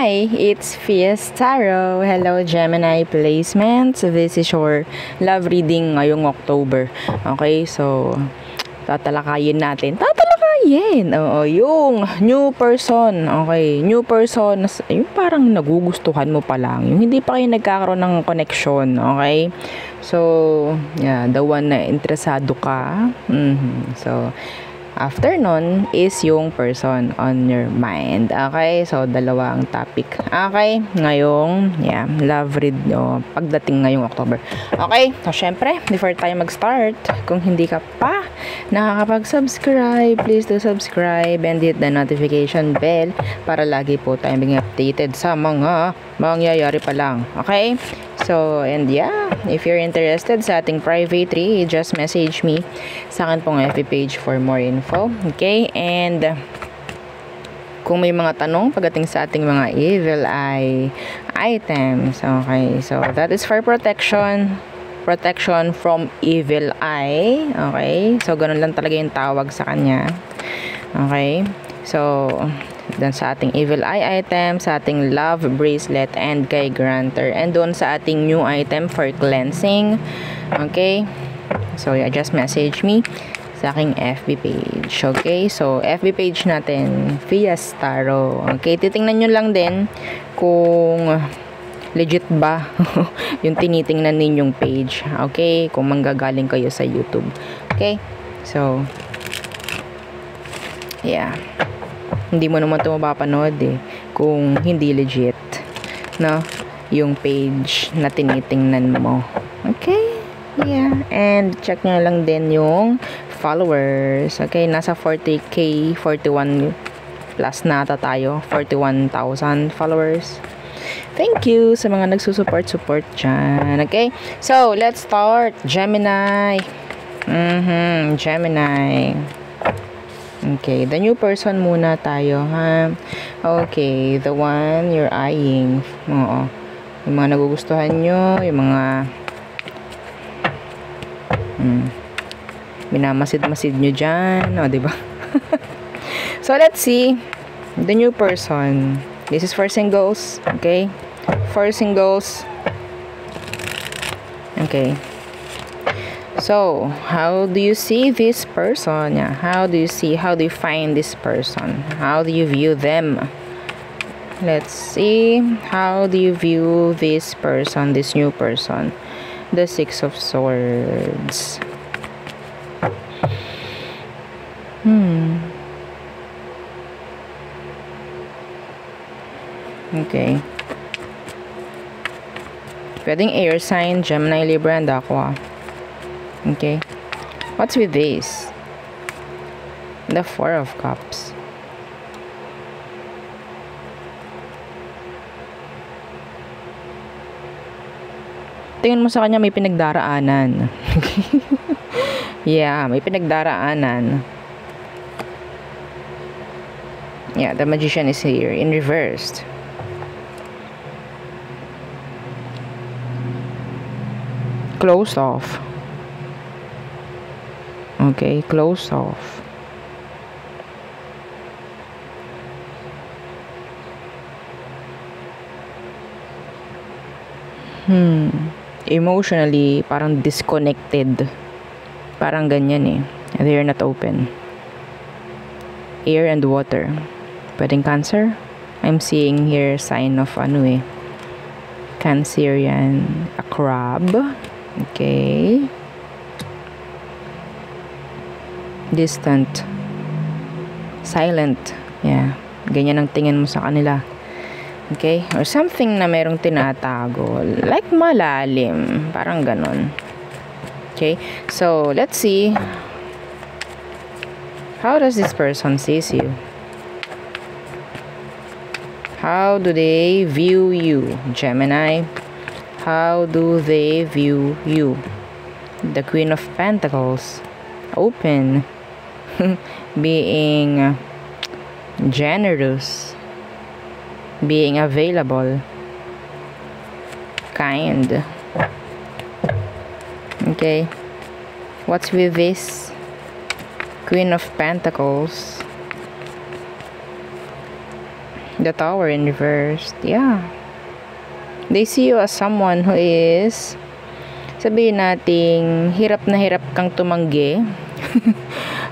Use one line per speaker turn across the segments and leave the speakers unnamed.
Hi, it's Fiestaro. Hello, Gemini placements. This is your love reading ngayong October. Okay, so tatalakayin natin. Oo, yung new person. Okay, new person. Yung parang nagugustuhan mo pa lang. Yung hindi pa kayo nagkakaroon ng connection. Okay, so yeah, the one na interesado ka. So after nun is yung person on your mind. Okay? So, dalawa ang topic. Okay? Ngayong, love read nyo pagdating ngayong October. Okay? So, syempre, before tayo mag-start, kung hindi ka pa nakakapag-subscribe, please do subscribe and hit the notification bell para lagi po tayong being updated sa mga mangyayari pa lang. Okay? So, and if you're interested sa ating private read, just message me sa akin pong FB page for more info. Okay? And kung may mga tanong pagdating sa ating mga evil eye items, okay? So, that is for protection from evil eye. Okay? So, ganun lang talaga yung tawag sa kanya. Okay? So, dan sa ating evil eye item, sa ating love bracelet and kay granter, and doon sa ating new item for cleansing. Okay, so just message me sa aking FB page. Okay, so FB page natin, Fiestaro. Okay, titingnan nyo lang din kung legit ba yung tinitingnan ninyong page. Okay, kung manggagaling kayo sa YouTube. Okay, so hindi mo naman ito mapapanood kung hindi legit, no, yung page na tinitingnan mo. Okay, and check nyo lang din yung followers. Okay, nasa 40k, 41 plus na ata tayo, 41,000 followers. Thank you sa mga nagsusupport dyan. Okay, so let's start. Gemini. Gemini. Okay, the new person muna tayo, ha? Okay, the one you're eyeing. Oo. Yung mga nagugustuhan nyo, yung mga minamasid-masid nyo dyan, o, diba? So, let's see the new person. This is for singles, okay? For singles. Okay. So, how do you see this person? How do you find this person? How do you view them? Let's see. How do you view this person, this new person? The Six of Swords. Okay. Pwedeng air sign, Gemini, Libra, and Aqua. Okay, what's with this? The Four of Cups. Tingin mo sa kanya may pinagdaraanan. May pinagdaraanan. The Magician is here in reversed. Closed off. Okay, close off. Emotionally, parang disconnected. Parang ganyan They're not open. Air and water. Pwedeng Cancer. I'm seeing here sign of Cancerian. A crab. Okay. Distant, silent, ganyan ang tingin mo sa kanila. Okay, or something na merong tinatago, like malalim, parang ganon. Okay, so let's see how does this person sees you. How do they view you, Gemini? How do they view you? The Queen of Pentacles. Open. Being generous, being available, kind. Okay, what's with this Queen of Pentacles? The Tower in reversed. Yeah. They see you as someone who is, sabihin nating, hirap na hirap kang tumanggi.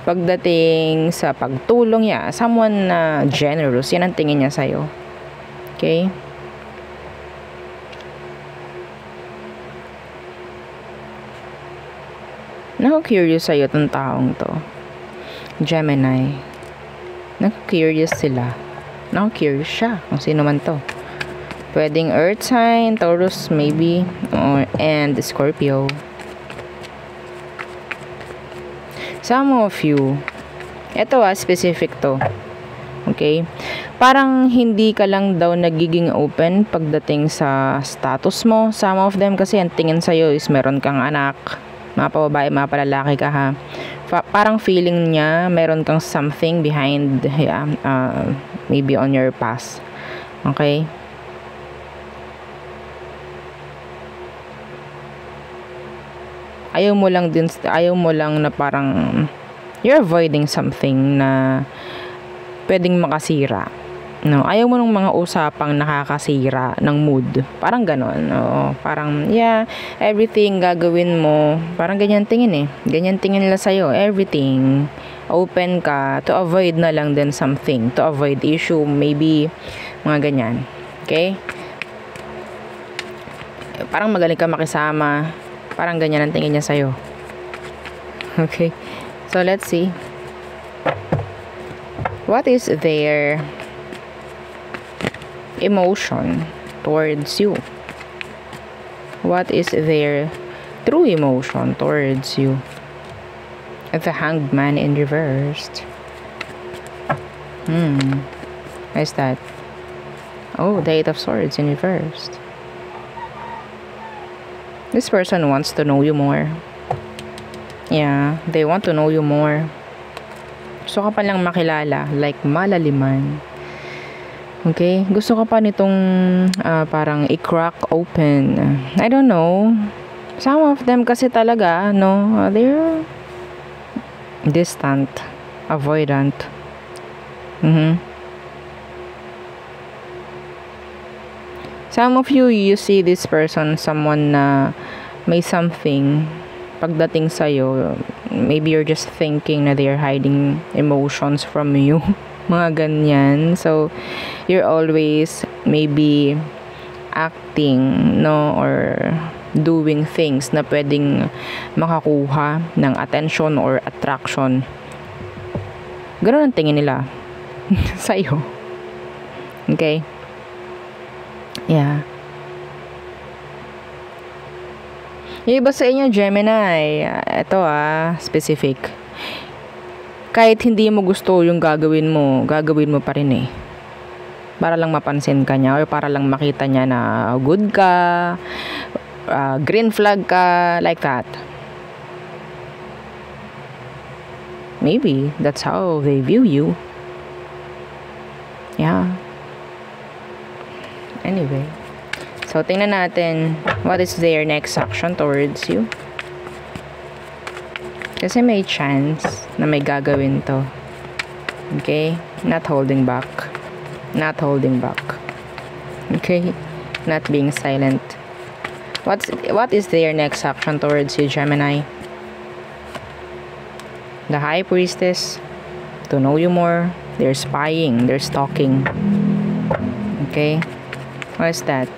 Pagdating sa pagtulong niya, someone na generous, yan ang tingin niya sa'yo. Okay? Naku-curious sa'yo itong taong to. Gemini. Naku-curious sila. Naku-curious siya kung sino man to. Pwedeng Earth sign, Taurus maybe, and Scorpio. Some of you, eto specific to. Okay? Parang hindi ka lang daw nagiging open pagdating sa status mo. Some of them kasi ang tingin sa'yo is meron kang anak, mga pababae, mga palalaki ka ha. Parang feeling niya meron kang something behind, maybe on your past. Okay? Ayaw mo lang na parang you're avoiding something na pwedeng makasira. No, ayaw mo ng mga usapang nakakasira ng mood. Parang ganon. Parang, yeah, everything gagawin mo. Parang ganyan tingin eh. Ganyan tingin nila sa'yo. Everything. Open ka to avoid na lang din something. To avoid issue. Maybe, mga ganyan. Okay? Parang magaling ka makisama. Parang ganyan ang tingin niya sa'yo. Okay. So, let's see. What is their emotion towards you? What is their true emotion towards you? The Hanged Man in reversed. What is that? Oh, the Eight of Swords in reversed. This person wants to know you more. Yeah, they want to know you more. Gusto ka pa lang makilala, like malaliman. Okay? Gusto ka pa nitong parang i-crack open. I don't know. Some of them kasi talaga, no, they're distant, avoidant. Some of you see this person, someone na may something pagdating sa'yo. Maybe you're just thinking na they're hiding emotions from you. Mga ganyan. So, you're always maybe acting, no, or doing things na pwedeng makakuha ng attention or attraction. Ganun ang tingin nila sa'yo. Okay? Yeah. Yung iba sa inyo, Gemini, ito specific. Kahit hindi mo gusto yung gagawin mo pa rin eh. Para lang mapansin ka niya or para lang makita niya na good ka, green flag ka, like that. Maybe that's how they view you. Yeah. Anyway, so tingnan natin what is their next action towards you. Kasi may chance na may gagawin to. Okay? Not holding back. Not holding back. Okay? Not being silent. What is their next action towards you, Gemini? The High Priestess. To know you more. They're spying. They're stalking. Okay? What is that?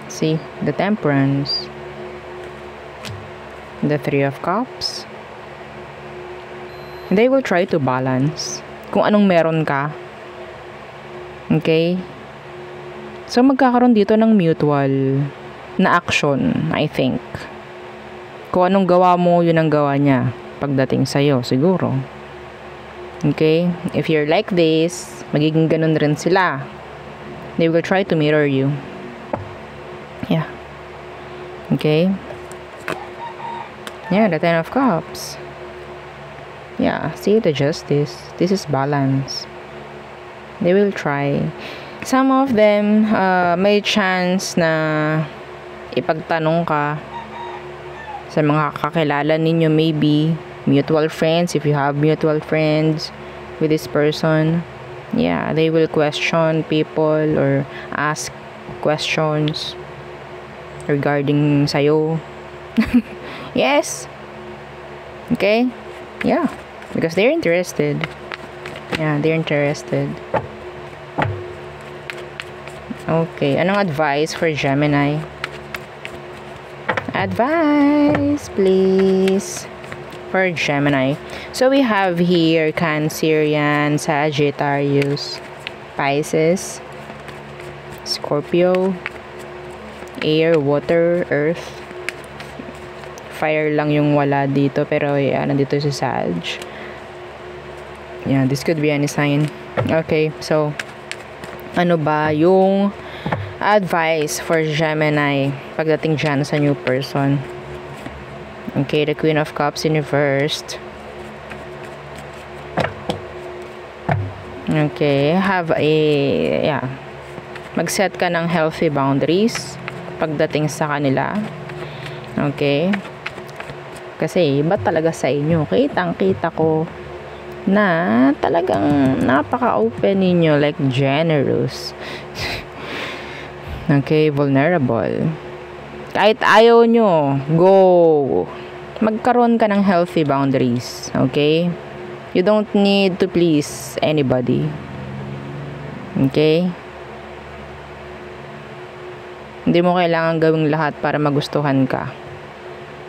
See, the Temperance. The Three of Cups. They will try to balance kung anong meron ka. Okay? So, magkakaroon dito ng mutual na action, I think. Kung anong gawa mo, yun ang gawa niya pagdating sa'yo, siguro. Okay? If you're like this, magiging ganun rin sila. They will try to mirror you. Yeah. Okay? Yeah, the Ten of Cups. Yeah, see the Justice. This is balance. They will try. Some of them, may chance na ipagtanong ka sa mga kakilala ninyo, maybe mutual friends, if you have mutual friends, with this person. Yeah, they will question people or ask questions regarding sa'yo. Yes. Okay? Yeah. Because they're interested. Yeah, they're interested. Okay. Anong advice for Gemini? Advice, please. For Gemini. So we have here Cancerian, Sagittarius, Pisces, Scorpio, air, water, earth. Fire lang yung wala dito, pero nandito si Sag. Yeah, this could be any sign. Okay, so ano ba yung advice for Gemini pagdating dyan sa new person? Okay, the Queen of Cups in reversed. Okay, mag-set ka ng healthy boundaries pagdating sa kanila. Okay, kasi iba talaga sa inyo. Kitang-kita ko na talagang napaka-open ninyo, like generous. Okay, vulnerable. Kahit ayaw nyo, go. Magkaroon ka ng healthy boundaries. Okay? You don't need to please anybody. Okay? Hindi mo kailangan gawing lahat para magustuhan ka.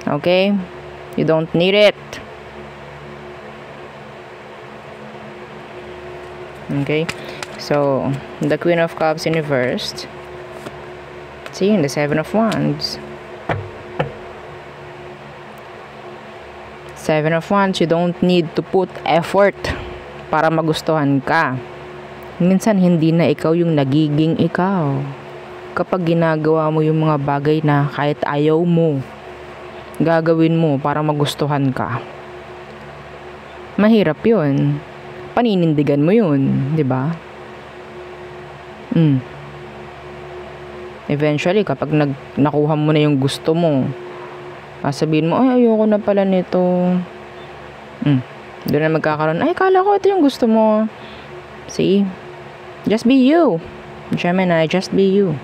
Okay? You don't need it. Okay? So, the Queen of Cups in reversed. See, the Seven of Wands. Seven of Wands, you don't need to put effort para magustuhan ka. Minsan, hindi na ikaw yung nagiging ikaw. Kapag ginagawa mo yung mga bagay na kahit ayaw mo, gagawin mo para magustuhan ka. Mahirap yun. Paninindigan mo yun, di ba? Eventually, kapag nakuha mo na yung gusto mo, sabihin mo, ay, ayoko na pala nito. Doon na magkakaroon, ay, kala ko ito yung gusto mo. See? Just be you. Gemini, just be you.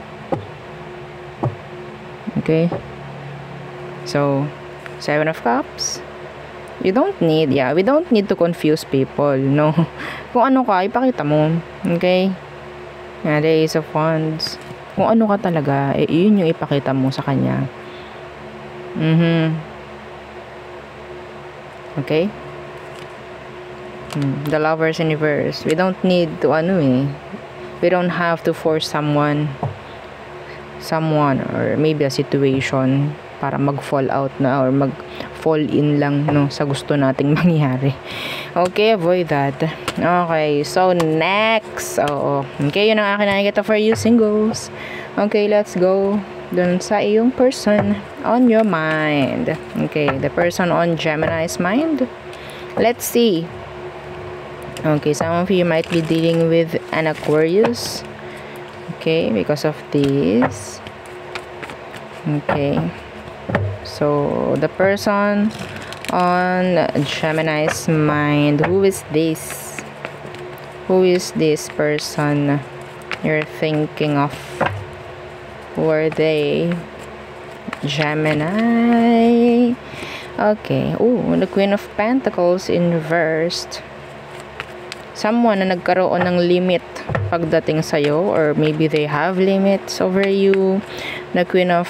Okay? So, Seven of Cups. We don't need to confuse people, no? Kung ano ka, ipakita mo. Okay? The Ace of Wands. Kung ano ka talaga, yun yung ipakita mo sa kanya. Okay? The Lovers in reverse. We don't need to, we don't have to force someone or maybe a situation para mag-fall out na or mag-fall in lang, no, sa gusto nating mangyari. Okay, avoid that. Okay, so next. Okay, yun ang akin nakikita for you, singles. Okay, let's go dun sa iyong person on your mind. Okay, the person on Gemini's mind. Let's see. Okay, some of you might be dealing with an Aquarius. Okay, because of this. Okay. So, the person on Gemini's mind, who is this? Who is this person you're thinking of? Who are they? Gemini. Okay. Oh, the Queen of Pentacles in reversed. Someone na nagkaroon ng limit pagdating sa'yo, or maybe they have limits over you. The Queen of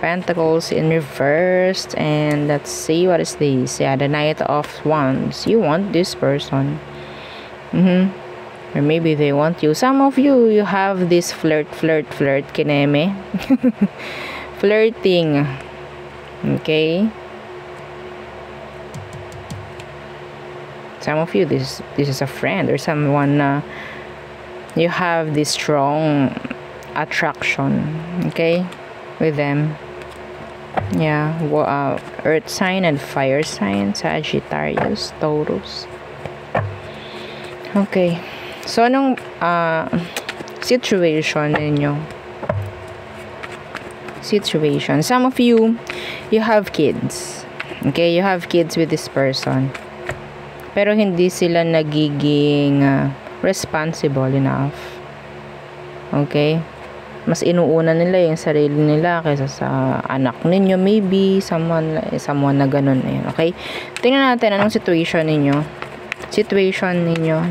Pentacles in reversed, and let's see, what is this? Yeah, the Knight of Wands. You want this person. Or maybe they want you. Some of you have this flirt, kineme. Flirting. Okay? Some of you, this is a friend or someone you have this strong attraction, okay, with them. Yeah, earth sign and fire sign, Sagittarius, Taurus. Okay, so anong situation ninyo? Situation. Some of you have kids. Okay, you have kids with this person. Pero hindi sila nagiging responsible enough. Okay? Mas inuuna nila yung sarili nila kaysa sa anak ninyo, maybe someone na ganun na yun. Okay? Tingnan natin anong situation ninyo.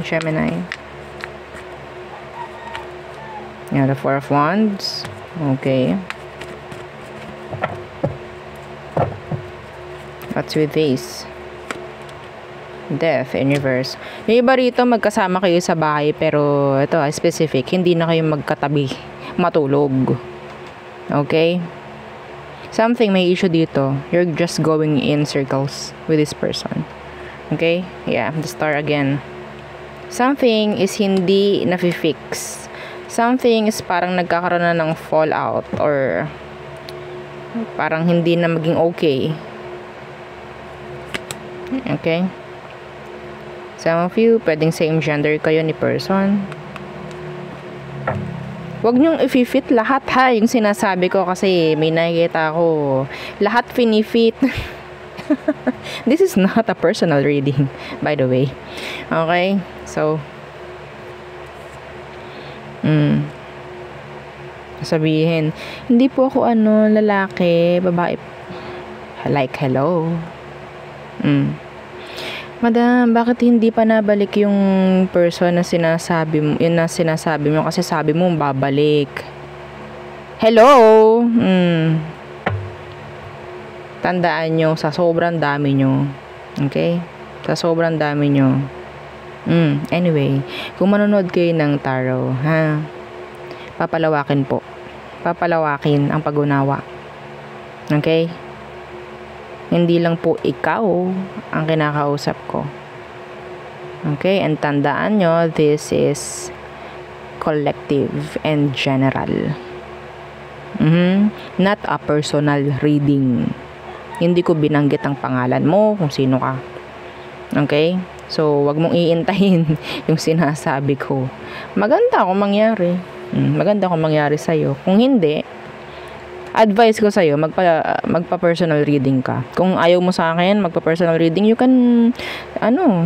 Gemini. Yeah, the Four of Wands. Okay. What's with this? Death in reverse. Yung iba rito, magkasama kayo sa bahay, pero ito, specific, hindi na kayo magkatabi matulog. Okay? Something may issue dito. You're just going in circles with this person. Okay? Yeah, the star again. Something is hindi nafi-fix. Something is parang nagkakaroon na ng fallout or parang hindi na maging okay. Okay? Some of you, pwedeng same gender kayo ni person. Huwag nyong i-fit lahat ha, yung sinasabi ko kasi may nakikita ako. Lahat finifit. This is not a personal reading, by the way. Okay? So, sabihin, hindi po ako lalaki, babae. Like, hello. Madam, bakit hindi pa nabalik yung person na sinasabi mo, yun na sinasabi mo kasi sabi mo babalik. Hello? Tandaan nyo, sa sobrang dami nyo. Okay? Sa sobrang dami nyo. Anyway, kung manonood kayo ng tarot, ha? Papalawakin po. Papalawakin ang pag-unawa. Okay? Hindi lang po ikaw ang kinakausap ko. Okay? And tandaan nyo, this is collective and general. Not a personal reading. Hindi ko binanggit ang pangalan mo, kung sino ka. Okay? So, wag mong iintahin yung sinasabi ko. Maganda kung mangyari. Maganda kung mangyari sa'yo. Kung hindi, advice ko sa'yo, magpa-personal reading ka. Kung ayaw mo sa akin, magpa-personal reading, you can,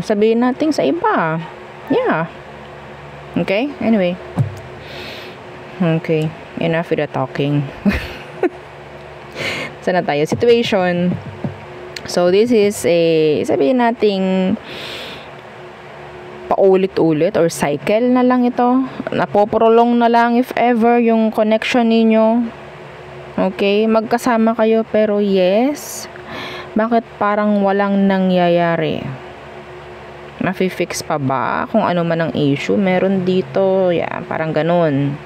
sabihin natin sa iba. Yeah. Okay? Anyway. Okay. Enough with the talking. Sana tayo. Situation. So, this is sabihin nating paulit-ulit or cycle na lang ito. Napoprolong na lang if ever yung connection ninyo. Okay? Magkasama kayo pero yes. Bakit parang walang nangyayari? Mafi-fix pa ba? Kung ano man ang issue, meron dito. Yeah, parang ganun.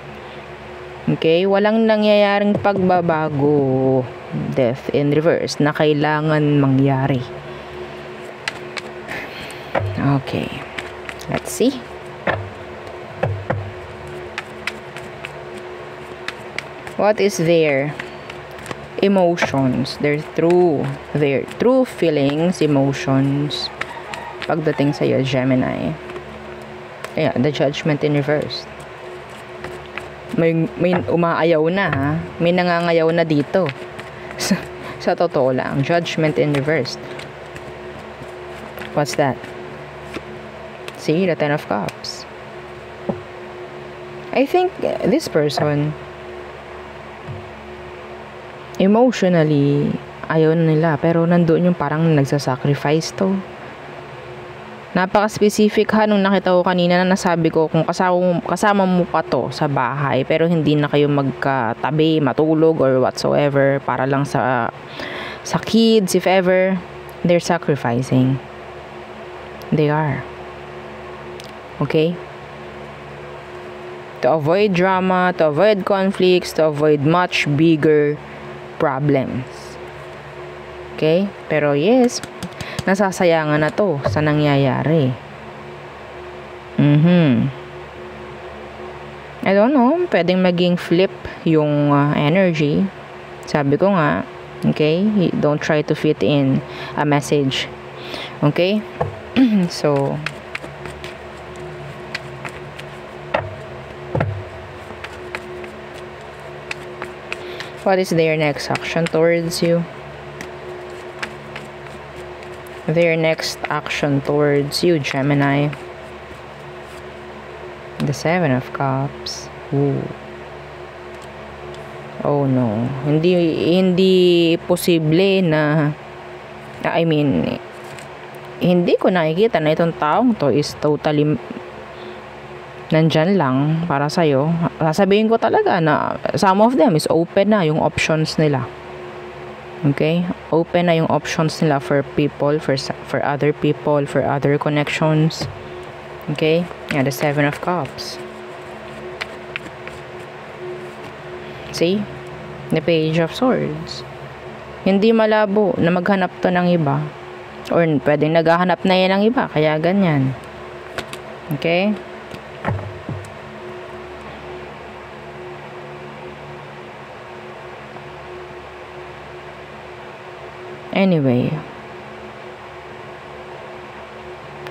Okay? Walang nangyayaring pagbabago. Death in reverse na kailangan mangyari. Okay. Let's see. What is their emotions? Their true feelings, emotions pagdating sa iyo, Gemini. Yeah, the Judgment in reverse. May umaayaw na ha. May nangangayaw na dito. Sa totoo lang, Judgment in reverse. What's that? See, the Ten of Cups. I think this person emotionally ayaw na nila, pero nandoon yung parang nagsasacrifice to. Napaka-specific ha nung nakita ko kanina na nasabi ko kung kasama mo pa to sa bahay pero hindi na kayo magkatabi, matulog or whatsoever para lang sa kids if ever, they're sacrificing. They are. Okay? To avoid drama, to avoid conflicts, to avoid much bigger problems. Okay? Pero yes, nasasayangan na to sa nangyayari. I don't know, pwedeng maging flip yung energy. Sabi ko nga, okay? Don't try to fit in a message. Okay? So, what is their next action towards you? their next action towards you, Gemini. The Seven of Cups. Ooh. Oh no. Hindi posible na hindi ko nakikita na itong taong to is totally nandyan lang para sa'yo. Sasabihin ko talaga na some of them is open na yung options nila. Okay? Open na yung options nila for people, for other people, for other connections. Okay? Yeah, the Seven of Cups. See? The Page of Swords. Hindi malabo na maghanap to ng iba. Or pwedeng naghahanap na yan ng iba. Kaya ganyan. Okay? Anyway.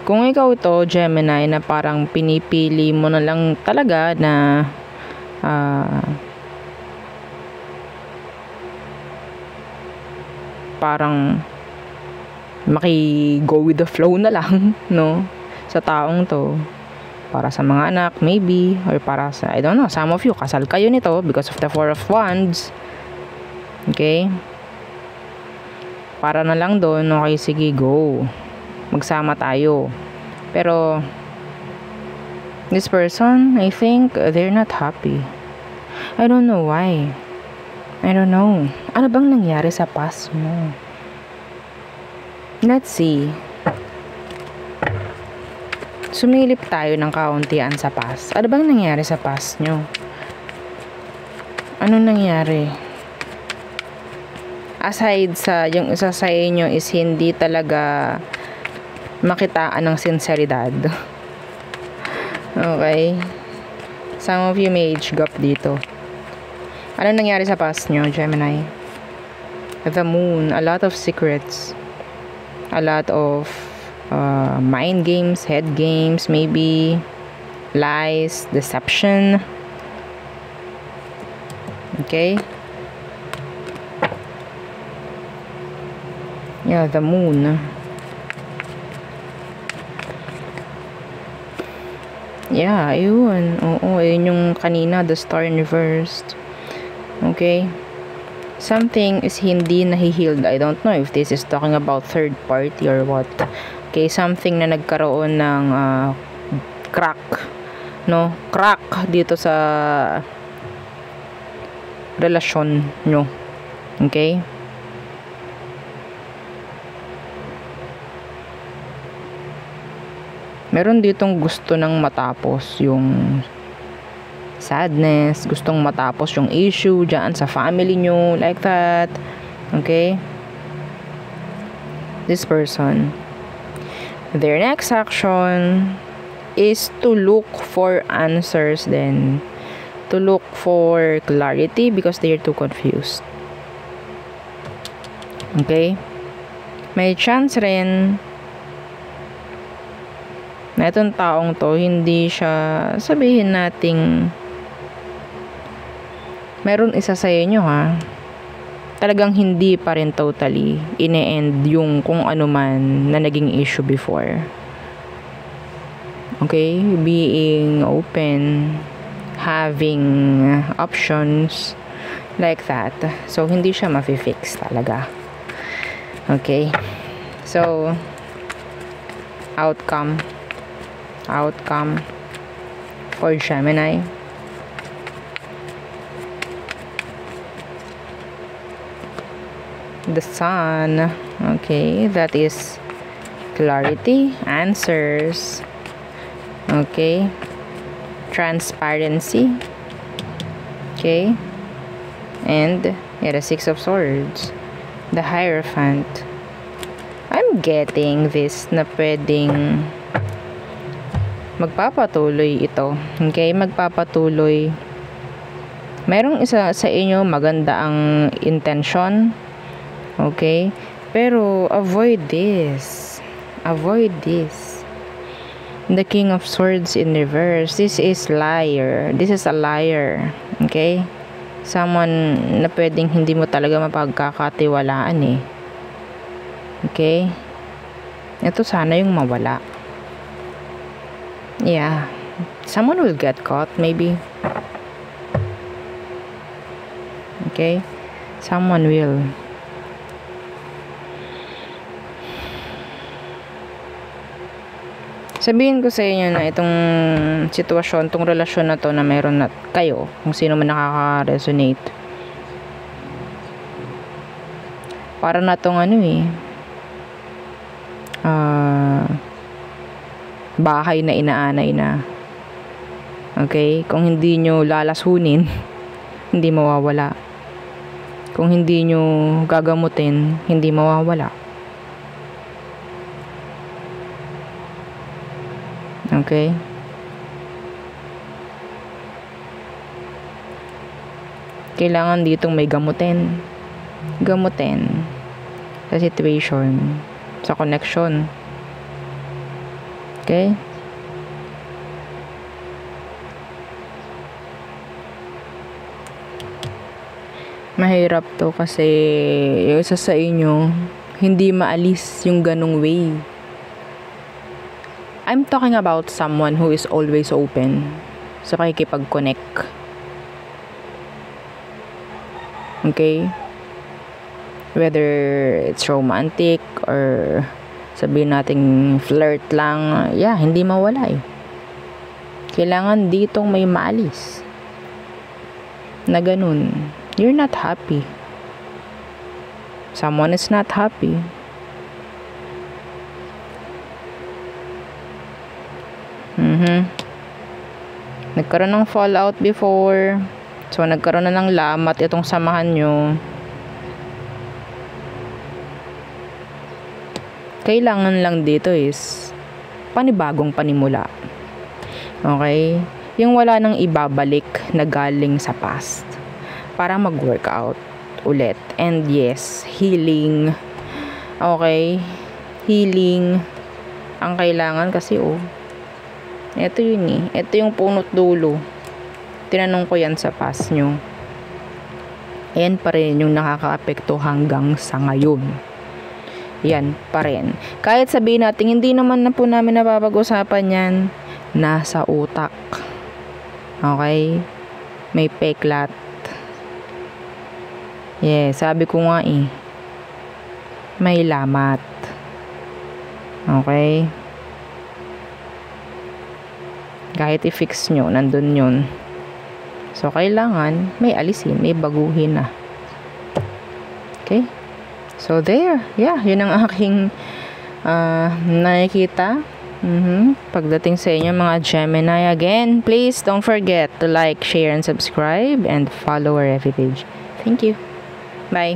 Kung ikaw to, Gemini, na parang pinipili mo na lang talaga na parang maki-go with the flow na lang, no? Sa taong to. Para sa mga anak, maybe. Or para sa, I don't know, some of you, kasal kayo nito because of the Four of Wands. Okay? Para na lang doon, okay, sige, go. Magsama tayo. Pero, this person, I think, they're not happy. I don't know why. I don't know. Ano bang nangyari sa past mo? Let's see. Sumilip tayo ng kauntian sa past. Ano bang nangyari sa past nyo? Ano nangyari? Aside sa, yung isa sa inyo is hindi talaga makitaan ng sinseridad. Okay? Some of you may age gap dito. Ano nangyari sa past nyo, Gemini? The Moon, a lot of secrets. A lot of mind games, head games, maybe lies, deception. Okay? Yeah, the Moon. Yeah, yun. Oo, yun yung kanina, the star in reversed. Okay? Something is hindi nahihealed. I don't know if this is talking about third party or what. Okay, something na nagkaroon ng crack. No? Crack dito sa relasyon nyo. Okay? Meron ditong gusto nang matapos yung sadness, gustong matapos yung issue dyan sa family nyo, like that. Okay? This person, their next action is to look for answers then. To look for clarity because they are too confused. Okay? May chance rin na itong taong to, hindi siya, sabihin nating meron isa sa inyo talagang hindi pa rin totally ine-end yung kung ano man na naging issue before. Okay? Being open, having options, like that. So, hindi siya mafi-fix talaga. Okay? So, outcome for Gemini. The Sun. Okay, that is clarity, answers. Okay, transparency. Okay, and the Six of Swords, the Hierophant. I'm getting this na pwedeng magpapatuloy ito. Okay, magpapatuloy. Merong isa sa inyo maganda ang intention. Okay? Pero avoid this. Avoid this. The King of Swords in reverse. This is liar. This is a liar. Okay? Someone na pwedeng hindi mo talaga mapagkakatiwalaan eh. Okay? Ito sana yung mawala. Yeah. Someone will get caught, maybe. Okay? Someone will. Sabihin ko sa inyo na itong sitwasyon, itong relasyon na to na meron na kayo, kung sino man nakaka-resonate. Para na tong bahay na inaanay na. Okay? Kung hindi nyo lalasunin, hindi mawawala. Kung hindi nyo gagamutin, hindi mawawala. Okay? Kailangan ditong may gamutin. Gamutin. Sa situation. Sa connection. Okay? Mahirap to kasi yung isa sa inyo, hindi maalis yung ganong way. I'm talking about someone who is always open sa pakikipag-connect. Okay? Whether it's romantic or sabihin nating flirt lang, yeah, hindi mawala eh. Kailangan ditong may maalis. Na ganun. You're not happy. Someone is not happy. Nagkaroon ng fallout before. So, nagkaroon na ng lamat itong samahan nyo. Kailangan lang dito is panibagong panimula. Okay? Yung wala nang ibabalik na galing sa past. Para mag-workout ulit. And yes, healing. Okay? Healing. Ang kailangan kasi ito yun eh. Ito yung punot dulo. Tinanong ko yan sa past nyo. Ayan pa rin yung nakaka-apekto hanggang sa ngayon. Yan pa rin. Kahit sabihin natin, hindi naman na po namin napapag-usapan yan. Nasa utak. Okay? May peklat. Yeah, sabi ko nga eh. May lamat. Okay? Kahit i-fix nyo, nandun yun. So, kailangan may alisin, may baguhin na. Okay? So, there. Yeah, yun ang aking nakikita. Pagdating sa inyo mga Gemini. Again, please don't forget to like, share, and subscribe and follow our FB page. Thank you. Bye.